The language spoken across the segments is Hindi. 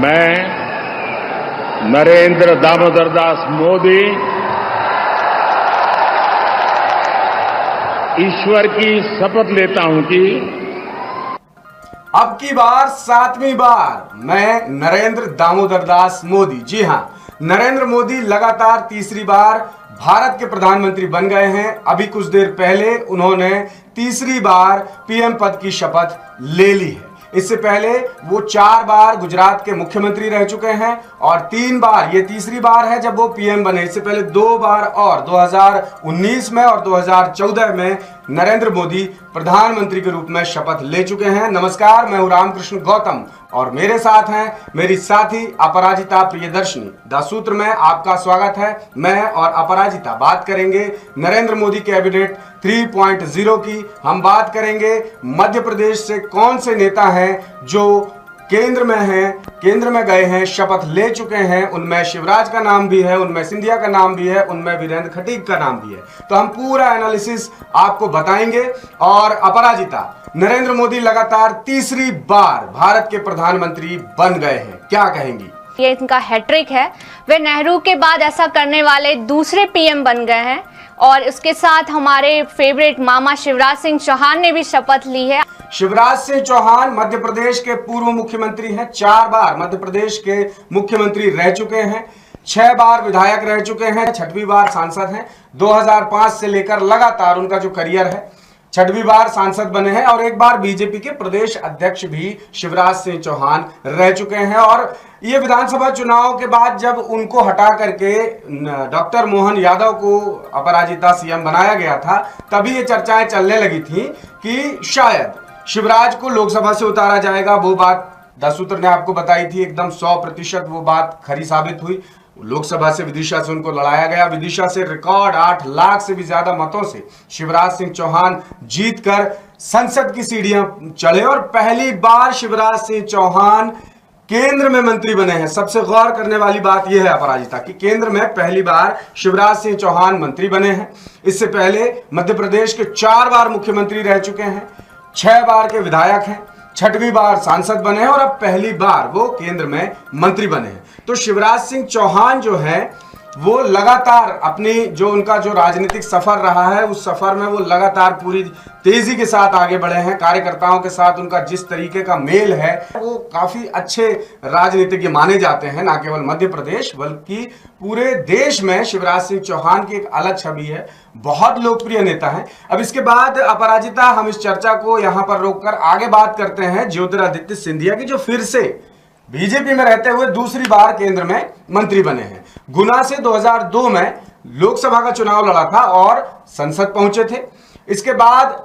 मैं नरेंद्र दामोदर दास मोदी ईश्वर की शपथ लेता हूं कि अब की बार 7वीं बार मैं नरेंद्र दामोदर दास मोदी, जी हां, नरेंद्र मोदी लगातार तीसरी बार भारत के प्रधानमंत्री बन गए हैं। अभी कुछ देर पहले उन्होंने तीसरी बार पीएम पद की शपथ ले ली है। इससे पहले वो 4 बार गुजरात के मुख्यमंत्री रह चुके हैं और 3 बार, ये तीसरी बार है जब वो पीएम बने। इससे पहले 2 बार और 2019 में और 2014 में नरेंद्र मोदी प्रधानमंत्री के रूप में शपथ ले चुके हैं। नमस्कार, मैं हूं रामकृष्ण गौतम और मेरे साथ हैं मेरी साथी अपराजिता प्रियदर्शनी। द सूत्र में आपका स्वागत है। मैं और अपराजिता बात करेंगे नरेंद्र मोदी कैबिनेट 3.0 की। हम बात करेंगे मध्य प्रदेश से कौन से नेता हैं जो केंद्र में हैं, केंद्र में गए हैं, शपथ ले चुके हैं। उनमें शिवराज का नाम भी है, उनमें सिंधिया का नाम भी है, उनमें वीरेंद्र खटीक का नाम भी है। तो हम पूरा एनालिसिस आपको बताएंगे। और अपराजिता, नरेंद्र मोदी लगातार तीसरी बार भारत के प्रधानमंत्री बन गए हैं, क्या कहेंगी? ये इनका हैट्रिक है। वे नेहरू के बाद ऐसा करने वाले दूसरे पीएम बन गए हैं और इसके साथ हमारे फेवरेट मामा शिवराज सिंह चौहान ने भी शपथ ली है। शिवराज सिंह चौहान मध्य प्रदेश के पूर्व मुख्यमंत्री हैं। 4 बार मध्य प्रदेश के मुख्यमंत्री रह चुके हैं, 6 बार विधायक रह चुके हैं, 6वीं बार सांसद हैं। 2005 से लेकर लगातार उनका जो करियर है, 6वीं बार सांसद बने हैं और एक बार बीजेपी के प्रदेश अध्यक्ष भी शिवराज सिंह चौहान रह चुके हैं। और ये विधानसभा चुनाव के बाद जब उनको हटा करके डॉक्टर मोहन यादव को अपराजिता सीएम बनाया गया था, तभी ये चर्चाएं चलने लगी थी कि शायद शिवराज को लोकसभा से उतारा जाएगा। वो बात द सूत्र ने आपको बताई थी, एकदम 100% वो बात खरी साबित हुई। लोकसभा से विदिशा से उनको लड़ाया गया। विदिशा से रिकॉर्ड 8 लाख से भी ज्यादा मतों से शिवराज सिंह चौहान जीतकर संसद की सीढ़ियां चढ़े और पहली बार शिवराज सिंह चौहान केंद्र में मंत्री बने हैं। सबसे गौर करने वाली बात यह है अपराजिता कि केंद्र में पहली बार शिवराज सिंह चौहान मंत्री बने हैं। इससे पहले मध्य प्रदेश के 4 बार मुख्यमंत्री रह चुके हैं, 6 बार के विधायक हैं, 6वीं बार सांसद बने हैं और अब पहली बार वो केंद्र में मंत्री बने हैं। तो शिवराज सिंह चौहान जो है वो लगातार अपनी जो उनका जो राजनीतिक सफर रहा है, उस सफर में वो लगातार पूरी तेजी के साथ आगे बढ़े हैं। कार्यकर्ताओं के साथ उनका जिस तरीके का मेल है, वो काफी अच्छे राजनीतिज्ञ माने जाते हैं। ना केवल मध्य प्रदेश बल्कि पूरे देश में शिवराज सिंह चौहान की एक अलग छवि है, बहुत लोकप्रिय नेता है। अब इसके बाद अपराजिता, हम इस चर्चा को यहां पर रोककर आगे बात करते हैं ज्योतिरादित्य सिंधिया की, जो फिर से बीजेपी में रहते हुए दूसरी बार केंद्र में मंत्री बने हैं। गुना से 2002 में लोकसभा का चुनाव लड़ा था और संसद पहुंचे थे। इसके बाद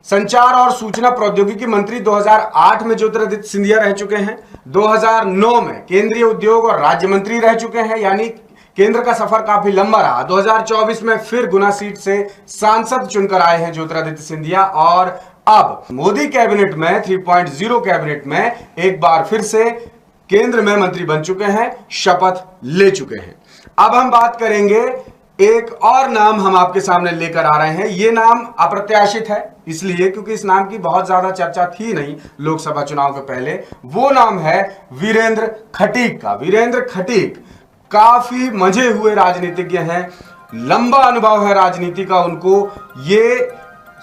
संचार और सूचना प्रौद्योगिकी मंत्री 2008 में ज्योतिरादित्य सिंधिया रह चुके हैं। 2009 में केंद्रीय उद्योग और राज्य मंत्री रह चुके हैं, यानी केंद्र का सफर काफी लंबा रहा। 2024 में फिर गुना सीट से सांसद चुनकर आए हैं ज्योतिरादित्य सिंधिया और अब मोदी कैबिनेट में 3.0 कैबिनेट में एक बार फिर से केंद्र में मंत्री बन चुके हैं, शपथ ले चुके हैं। अब हम बात करेंगे, एक और नाम हम आपके सामने लेकर आ रहे हैं। ये नाम अप्रत्याशित है इसलिए क्योंकि इस नाम की बहुत ज्यादा चर्चा थी नहीं लोकसभा चुनाव के पहले। वो नाम है वीरेंद्र खटीक का। वीरेंद्र खटीक काफी मंझे हुए राजनीतिज्ञ हैं, लंबा अनुभव है राजनीति का उनको। ये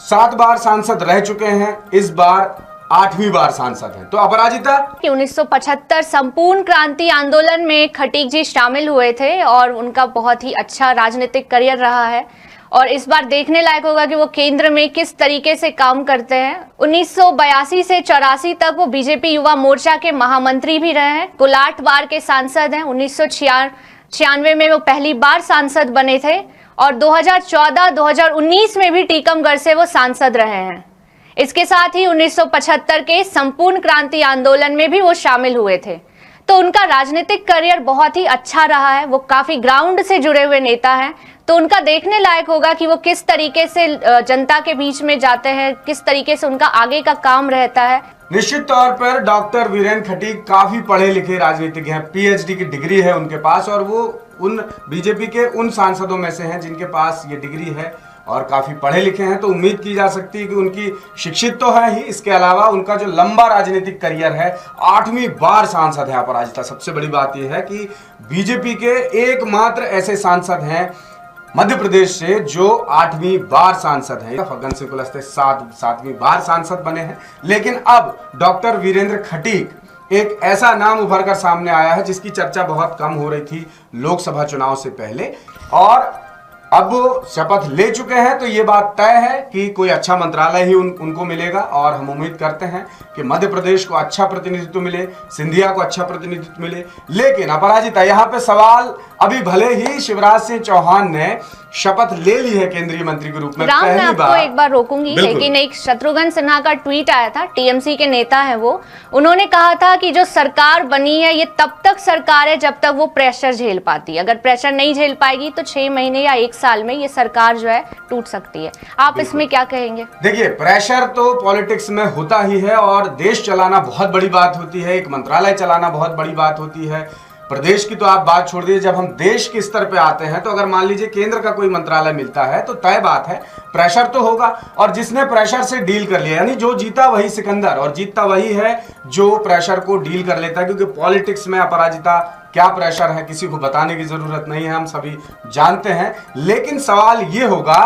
7 बार सांसद रह चुके हैं, इस बार 8वीं बार सांसद हैं। तो अपराजिता, 1975 संपूर्ण क्रांति आंदोलन में खटीक जी शामिल हुए थे और उनका बहुत ही अच्छा राजनीतिक करियर रहा है और इस बार देखने लायक होगा कि वो केंद्र में किस तरीके से काम करते हैं। 1982 से 84 तक वो बीजेपी युवा मोर्चा के महामंत्री भी रहे हैं, कुल 8 बार के सांसद हैं। 1996 में वो पहली बार सांसद बने थे और 2014-2019 में भी टीकमगढ़ से वो सांसद रहे हैं। इसके साथ ही 1975 के संपूर्ण क्रांति आंदोलन में भी वो शामिल हुए थे। तो उनका राजनीतिक करियर बहुत ही अच्छा रहा है। वो काफी ग्राउंड से जुड़े हुए नेता हैं, तो उनका देखने लायक होगा कि वो किस तरीके से जनता के बीच में जाते हैं, किस तरीके से उनका आगे का काम रहता है। निश्चित तौर पर डॉक्टर वीरेंद्र खटीक काफी पढ़े लिखे राजनीतिज्ञ हैं, पीएचडी की डिग्री है उनके पास और वो उन बीजेपी के उन सांसदों में से हैं जिनके पास ये डिग्री है। और काफी पढ़े लिखे हैं, तो उम्मीद की जा सकती है कि उनकी शिक्षित तो है ही, इसके अलावा उनका जो लंबा राजनीतिक करियर है, 8वीं बार सांसद है अपराजिता। सबसे बड़ी बात यह है कि बीजेपी के एकमात्र ऐसे सांसद हैं मध्य प्रदेश से जो 8वीं बार सांसद हैं। फग्गन सिंह कुलस्ते 7वीं बार सांसद बने हैं। लेकिन अब डॉक्टर वीरेंद्र खटीक एक ऐसा नाम उभर कर सामने आया है जिसकी चर्चा बहुत कम हो रही थी लोकसभा चुनाव से पहले, और अब वो शपथ ले चुके हैं। तो ये बात तय है कि कोई अच्छा मंत्रालय ही उनको मिलेगा, और हम उम्मीद करते हैं कि मध्य प्रदेश को अच्छा प्रतिनिधित्व मिले, सिंधिया को अच्छा प्रतिनिधित्व मिले। लेकिन अपराजिता, यहाँ पे सवाल, अभी भले ही शिवराज सिंह चौहान ने शपथ ले ली है केंद्रीय मंत्री के रूप में राम, पहली मैं आपको बार, एक बार रोकूंगी, लेकिन एक शत्रुघ्न सिन्हा का ट्वीट आया था, टीएमसी के नेता है वो, उन्होंने कहा था कि जो सरकार बनी है ये तब तक सरकार है जब तक वो प्रेशर झेल पाती है, अगर प्रेशर नहीं झेल पाएगी तो 6 महीने या 1 साल में ये सरकार जो है टूट सकती है। आप इसमें क्या कहेंगे? देखिए, प्रेशर तो पॉलिटिक्स में होता ही है, और देश चलाना बहुत बड़ी बात होती है, एक मंत्रालय चलाना बहुत बड़ी बात होती है। प्रदेश की तो आप बात छोड़ दीजिए, जब हम देश के स्तर पे आते हैं तो अगर मान लीजिए केंद्र का कोई मंत्रालय मिलता है तो तय बात है प्रेशर तो होगा, और जिसने प्रेशर से डील कर लिया, यानी जो जीता वही सिकंदर, और जीतता वही है जो प्रेशर को डील कर लेता है। क्योंकि पॉलिटिक्स में अपराजिता क्या प्रेशर है किसी को बताने की जरूरत नहीं है, हम सभी जानते हैं। लेकिन सवाल ये होगा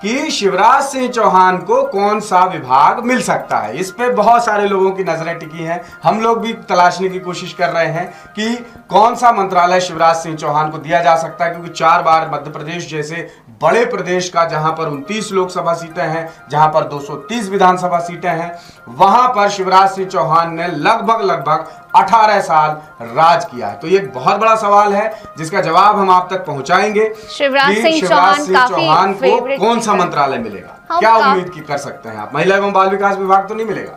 कि शिवराज सिंह चौहान को कौन सा विभाग मिल सकता है, इस पे बहुत सारे लोगों की नजरें टिकी हैं। हम लोग भी तलाशने की कोशिश कर रहे हैं कि कौन सा मंत्रालय शिवराज सिंह चौहान को दिया जा सकता है, क्योंकि 4 बार मध्य प्रदेश जैसे बड़े प्रदेश का, जहां पर 29 लोकसभा सीटें हैं, जहां पर 230 विधानसभा सीटें हैं, वहां पर शिवराज सिंह चौहान ने लगभग 18 साल राज किया है। तो ये एक बहुत बड़ा सवाल है जिसका जवाब हम आप तक पहुंचाएंगे। शिवराज सिंह चौहान को कौन सा मंत्रालय मिलेगा, क्या उम्मीद की कर सकते हैं आप? महिला एवं बाल विकास विभाग तो नहीं मिलेगा,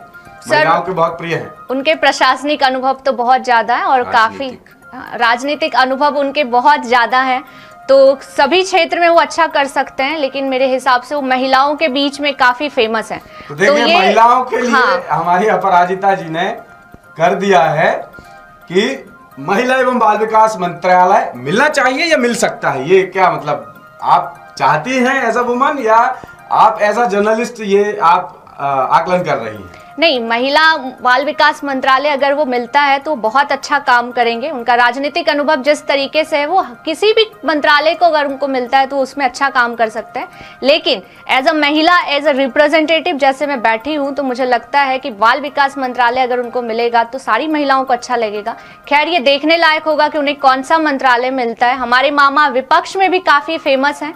महिलाओं के बहुत प्रिय है। उनके प्रशासनिक अनुभव तो बहुत ज्यादा है, और काफी राजनीतिक अनुभव उनके बहुत ज्यादा है, तो सभी क्षेत्र में वो अच्छा कर सकते हैं। लेकिन मेरे हिसाब से वो महिलाओं के बीच में काफी फेमस है। तो देखिए, महिलाओं के लिए हमारी अपराजिता जी ने कर दिया है कि महिला एवं बाल विकास मंत्रालय मिलना चाहिए या मिल सकता है। ये क्या मतलब, आप चाहती हैं एज अ वुमन, या आप एज अ जर्नलिस्ट ये आप आकलन कर रही हैं? नहीं, महिला बाल विकास मंत्रालय अगर वो मिलता है तो बहुत अच्छा काम करेंगे। उनका राजनीतिक अनुभव जिस तरीके से है, वो किसी भी मंत्रालय को अगर उनको मिलता है तो उसमें अच्छा काम कर सकते हैं। लेकिन एज अ महिला, एज अ रिप्रेजेंटेटिव जैसे मैं बैठी हूं, तो मुझे लगता है कि बाल विकास मंत्रालय अगर उनको मिलेगा तो सारी महिलाओं को अच्छा लगेगा। खैर, ये देखने लायक होगा कि उन्हें कौन सा मंत्रालय मिलता है। हमारे मामा विपक्ष में भी काफी फेमस हैं,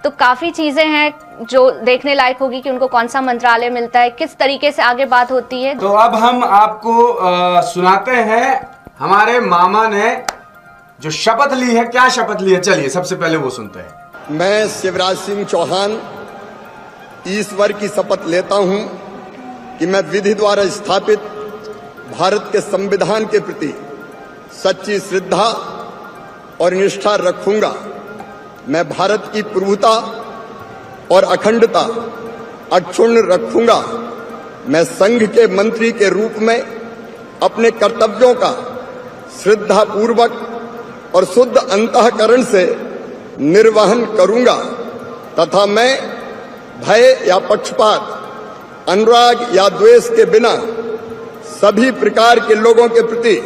तो काफी चीजें हैं जो देखने लायक होगी कि उनको कौन सा मंत्रालय मिलता है, किस तरीके से आगे बात होती है। तो अब हम आपको सुनाते हैं हमारे मामा ने जो शपथ ली है। क्या शपथ ली है, चलिए सबसे पहले वो सुनते हैं। मैं शिवराज सिंह चौहान ईश्वर की शपथ लेता हूं कि मैं विधि द्वारा स्थापित भारत के संविधान के प्रति सच्ची श्रद्धा और निष्ठा रखूंगा। मैं भारत की प्रभुता और अखंडता अक्षुण्ण रखूंगा। मैं संघ के मंत्री के रूप में अपने कर्तव्यों का श्रद्धा पूर्वक और शुद्ध अंतःकरण से निर्वहन करूंगा तथा मैं भय या पक्षपात, अनुराग या द्वेष के बिना सभी प्रकार के लोगों के प्रति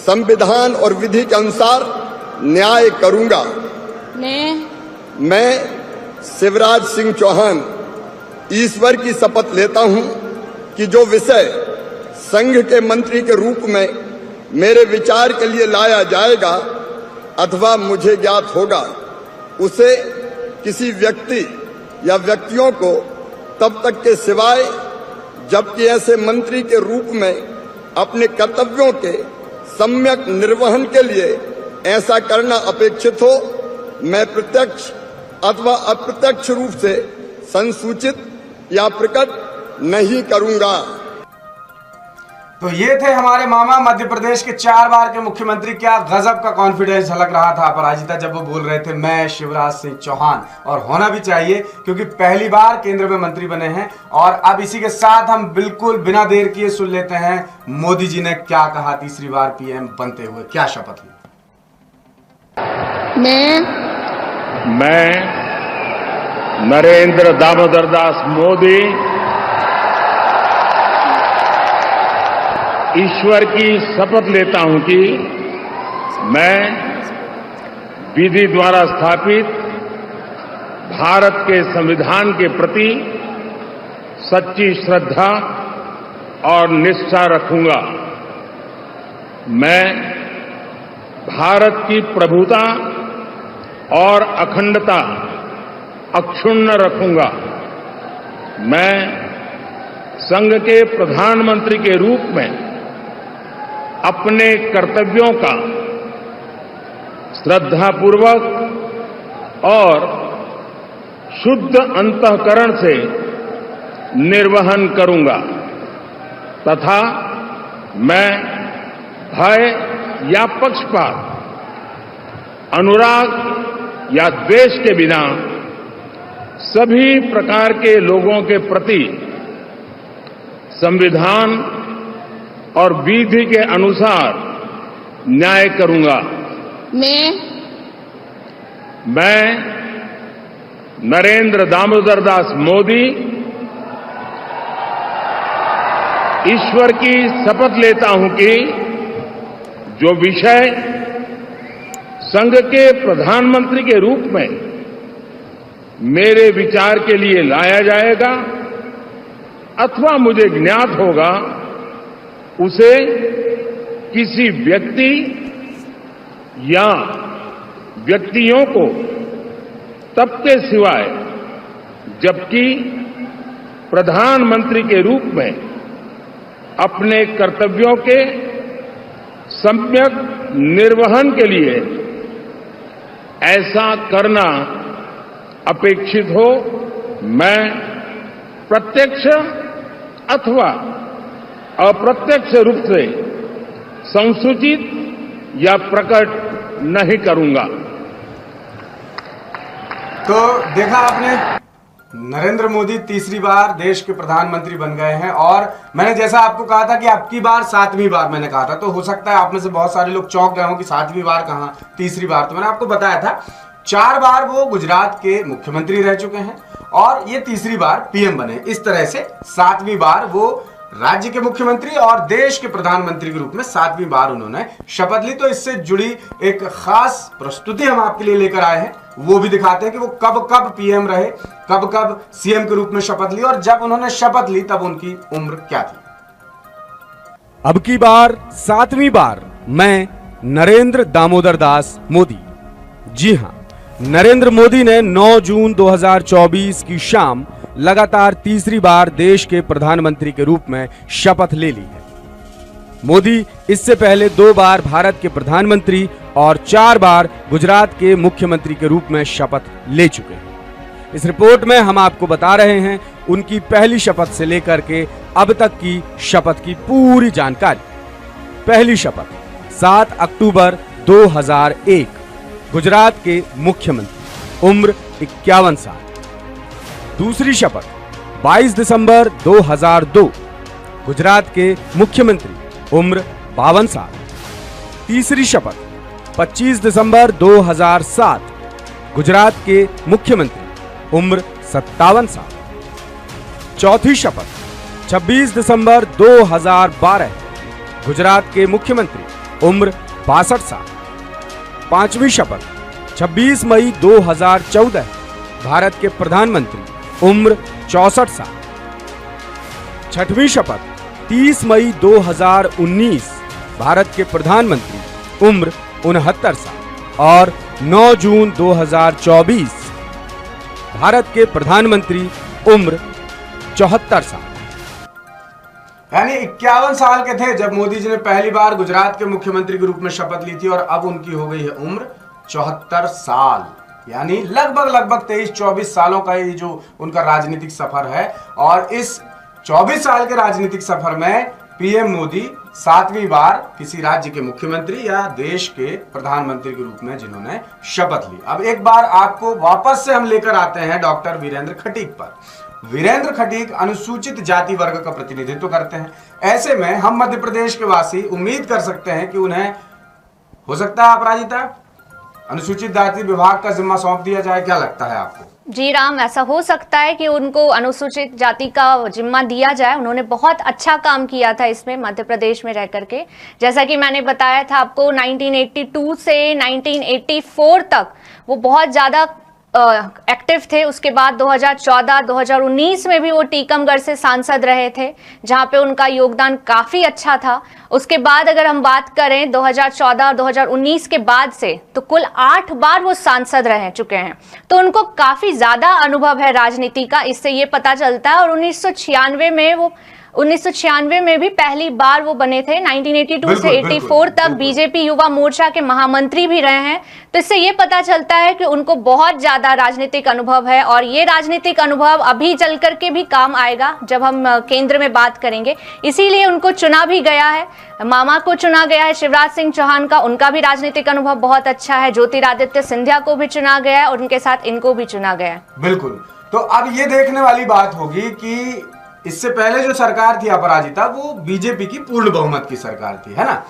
संविधान और विधि के अनुसार न्याय करूंगा। मैं शिवराज सिंह चौहान ईश्वर की शपथ लेता हूं कि जो विषय संघ के मंत्री के रूप में मेरे विचार के लिए लाया जाएगा अथवा मुझे ज्ञात होगा, उसे किसी व्यक्ति या व्यक्तियों को तब तक के सिवाय जबकि ऐसे मंत्री के रूप में अपने कर्तव्यों के सम्यक निर्वहन के लिए ऐसा करना अपेक्षित हो, मैं प्रत्यक्ष अथवा अप्रत्यक्ष रूप से संसूचित या प्रकट नहीं करूंगा। तो ये थे हमारे मामा, मध्य प्रदेश के 4 बार के मुख्यमंत्री। क्या गजब का कॉन्फिडेंस झलक रहा था अपराजिता जब वो बोल रहे थे मैं शिवराज सिंह चौहान, और होना भी चाहिए क्योंकि पहली बार केंद्र में मंत्री बने हैं। और अब इसी के साथ हम बिल्कुल बिना देर किए सुन लेते हैं मोदी जी ने क्या कहा तीसरी बार पीएम बनते हुए, क्या शपथ ली। मैं नरेंद्र दामोदर दास मोदी ईश्वर की शपथ लेता हूं कि मैं विधि द्वारा स्थापित भारत के संविधान के प्रति सच्ची श्रद्धा और निष्ठा रखूंगा। मैं भारत की प्रभुता और अखंडता अक्षुण्ण रखूंगा। मैं संघ के प्रधानमंत्री के रूप में अपने कर्तव्यों का श्रद्धापूर्वक और शुद्ध अंतःकरण से निर्वहन करूंगा तथा मैं भय या पक्षपात, अनुराग या द्वेष के बिना सभी प्रकार के लोगों के प्रति संविधान और विधि के अनुसार न्याय करूंगा। मैं नरेंद्र दामोदर दास मोदी ईश्वर की शपथ लेता हूं कि जो विषय संघ के प्रधानमंत्री के रूप में मेरे विचार के लिए लाया जाएगा अथवा मुझे ज्ञात होगा, उसे किसी व्यक्ति या व्यक्तियों को तब के सिवाय जबकि प्रधानमंत्री के रूप में अपने कर्तव्यों के सम्यक निर्वहन के लिए ऐसा करना अपेक्षित हो, मैं प्रत्यक्ष अथवा अप्रत्यक्ष रूप से संसूचित या प्रकट नहीं करूंगा। तो देखा आपने, नरेंद्र मोदी तीसरी बार देश के प्रधानमंत्री बन गए हैं और मैंने जैसा आपको कहा था कि आपकी बार 7वीं बार मैंने कहा था, तो हो सकता है आप में से बहुत सारे लोग चौंक गए हों कि 7वीं बार कहां, तीसरी बार। तो मैंने आपको बताया था 4 बार वो गुजरात के मुख्यमंत्री रह चुके हैं और ये तीसरी बार पीएम बने। इस तरह से 7वीं बार वो राज्य के मुख्यमंत्री और देश के प्रधानमंत्री के रूप में 7वीं बार उन्होंने शपथ ली। तो इससे जुड़ी एक खास प्रस्तुति हम आपके लिए लेकर आए हैं, वो भी दिखाते हैं कि वो कब कब पीएम रहे, कब कब सीएम के रूप में शपथ ली और जब उन्होंने शपथ ली तब उनकी उम्र क्या थी। अब की बार 7वीं बार मैं नरेंद्र दामोदर दास मोदी। जी हां, नरेंद्र मोदी ने 9 जून 2024 की शाम लगातार तीसरी बार देश के प्रधानमंत्री के रूप में शपथ ले ली है। मोदी इससे पहले 2 बार भारत के प्रधानमंत्री और 4 बार गुजरात के मुख्यमंत्री के रूप में शपथ ले चुके हैं। इस रिपोर्ट में हम आपको बता रहे हैं उनकी पहली शपथ से लेकर के अब तक की शपथ की पूरी जानकारी। पहली शपथ 7 अक्टूबर 2001, गुजरात के मुख्यमंत्री, उम्र 51 साल। दूसरी शपथ 22 दिसंबर 2002, गुजरात के मुख्यमंत्री, उम्र 52 साल। तीसरी शपथ 25 दिसंबर 2007, गुजरात के मुख्यमंत्री, उम्र 57 साल। चौथी शपथ 26 दिसंबर 2012, गुजरात के मुख्यमंत्री, उम्र 62 साल। पांचवी शपथ 26 मई 2014, भारत के प्रधानमंत्री, उम्र 64 साल। छठवीं शपथ 30 मई 2019, भारत के प्रधानमंत्री, उम्र 69 साल। और 9 जून 2024, भारत के प्रधानमंत्री, उम्र 74 साल। यानी 51 साल के थे जब मोदी जी ने पहली बार गुजरात के मुख्यमंत्री के रूप में शपथ ली थी और अब उनकी हो गई है उम्र 74 साल। यानी लगभग 23-24 सालों का ये जो उनका राजनीतिक सफर है और इस 24 साल के राजनीतिक सफर में पीएम मोदी 7वीं बार किसी राज्य के मुख्यमंत्री या देश के प्रधानमंत्री के रूप में जिन्होंने शपथ ली। अब एक बार आपको वापस से हम लेकर आते हैं डॉक्टर वीरेंद्र खटीक पर। वीरेंद्र खटीक अनुसूचित जाति वर्ग का प्रतिनिधित्व करते हैं। ऐसे में हम मध्य प्रदेश के वासी उम्मीद कर सकते हैं कि उन्हें हो सकता है अपराजिता, अनुसूचित जाति विभाग का जिम्मा सौंप दिया जाए, क्या लगता है आपको? जी राम, ऐसा हो सकता है कि उनको अनुसूचित जाति का जिम्मा दिया जाए। उन्होंने बहुत अच्छा काम किया था इसमें मध्य प्रदेश में रह करके। जैसा कि मैंने बताया था आपको, 1982 से 1984 तक वो बहुत ज़्यादा एक्टिव थे। उसके बाद 2014-2019 में भी वो टीकमगढ़ से सांसद रहे थे, जहां पे उनका योगदान काफ़ी अच्छा था। उसके बाद अगर हम बात करें 2014 और 2019 के बाद से, तो कुल 8 बार वो सांसद रह चुके हैं। तो उनको काफ़ी ज़्यादा अनुभव है राजनीति का, इससे ये पता चलता है। और 1996 में भी पहली बार वो बने थे। 1982 से 84 तक बीजेपी युवा मोर्चा के महामंत्री भी रहे हैं। तो इससे ये पता चलता है कि उनको बहुत ज्यादा राजनीतिक अनुभव है, और ये राजनीतिक अनुभव अभी चल करके भी काम आएगा जब हम केंद्र में बात करेंगे। इसीलिए उनको चुना भी गया है। मामा को चुना गया है शिवराज सिंह चौहान का, उनका भी राजनीतिक अनुभव बहुत अच्छा है। ज्योतिरादित्य सिंधिया को भी चुना गया है, और उनके साथ इनको भी चुना गया है। बिल्कुल। तो अब ये देखने वाली बात होगी कि इससे पहले जो सरकार थी अपराजिता, वो बीजेपी की पूर्ण बहुमत की सरकार थी, है ना।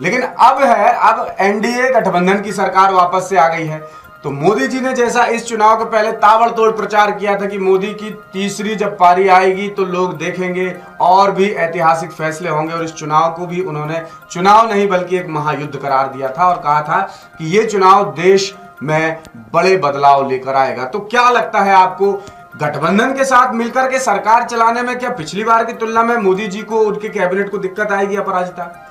लेकिन अब एनडीए गठबंधन की सरकार वापस से आ गई है। तो मोदी जी ने जैसा इस चुनाव के पहले ताबड़तोड़ प्रचार किया था कि मोदी की तीसरी जब पारी आएगी तो लोग देखेंगे और भी ऐतिहासिक फैसले होंगे, और इस चुनाव को भी उन्होंने चुनाव नहीं बल्कि एक महायुद्ध करार दिया था, और कहा था कि ये चुनाव देश में बड़े बदलाव लेकर आएगा। तो क्या लगता है आपको, गठबंधन के साथ मिलकर के सरकार चलाने में क्या पिछली बार की तुलना में मोदी जी को, उनके कैबिनेट को दिक्कत आएगी अपराजिता?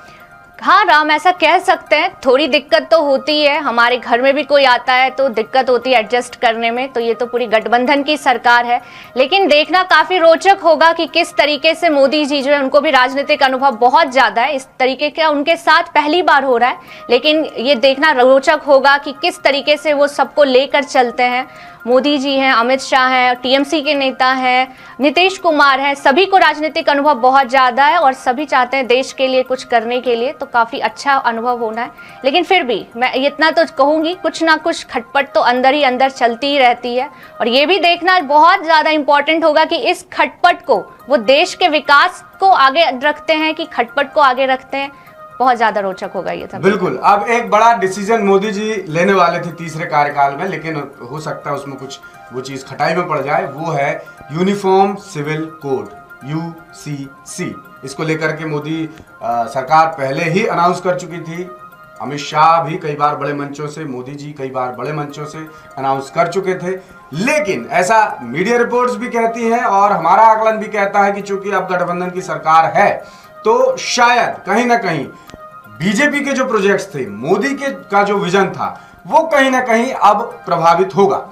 हाँ राम, ऐसा कह सकते हैं। थोड़ी दिक्कत तो होती है, हमारे घर में भी कोई आता है तो दिक्कत होती है एडजस्ट करने में। तो ये तो पूरी गठबंधन की सरकार है, लेकिन देखना काफी रोचक होगा कि किस तरीके से मोदी जी जो है, उनको भी राजनीतिक अनुभव बहुत ज्यादा है, इस तरीके का उनके साथ पहली बार हो रहा है। लेकिन ये देखना रोचक होगा कि किस तरीके से वो सबको लेकर चलते हैं। मोदी जी हैं, अमित शाह हैं, टीएमसी के नेता हैं, नीतीश कुमार हैं, सभी को राजनीतिक अनुभव बहुत ज़्यादा है, और सभी चाहते हैं देश के लिए कुछ करने के लिए। तो काफ़ी अच्छा अनुभव होना है। लेकिन फिर भी मैं इतना तो कहूँगी, कुछ ना कुछ खटपट तो अंदर ही अंदर चलती ही रहती है। और ये भी देखना बहुत ज़्यादा इंपॉर्टेंट होगा कि इस खटपट को वो देश के विकास को आगे रखते हैं कि खटपट को आगे रखते हैं। बहुत ज्यादा रोचक होगा ये सब। बिल्कुल। अब एक बड़ा डिसीजन मोदी जी लेने वाले थे तीसरे कार्यकाल में, लेकिन हो सकता है उसमें कुछ वो चीज खटाई में पड़ जाए। वो है यूनिफॉर्म सिविल कोड, UCC। इसको लेकर के मोदी सरकार पहले ही अनाउंस कर चुकी थी। अमित शाह भी कई बार बड़े मंचों से, मोदी जी कई बार बड़े मंचों से अनाउंस कर चुके थे। लेकिन ऐसा मीडिया रिपोर्ट्स भी कहती हैं, और हमारा आकलन भी कहता है कि चूंकि अब गठबंधन की सरकार है, तो शायद कहीं ना कहीं बीजेपी के जो प्रोजेक्ट्स थे, मोदी के का जो विजन था, वो कहीं ना कहीं अब प्रभावित होगा।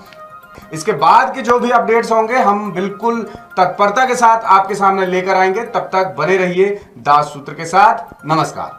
इसके बाद के जो भी अपडेट्स होंगे हम बिल्कुल तत्परता के साथ आपके सामने लेकर आएंगे। तब तक बने रहिए दास सूत्र के साथ। नमस्कार।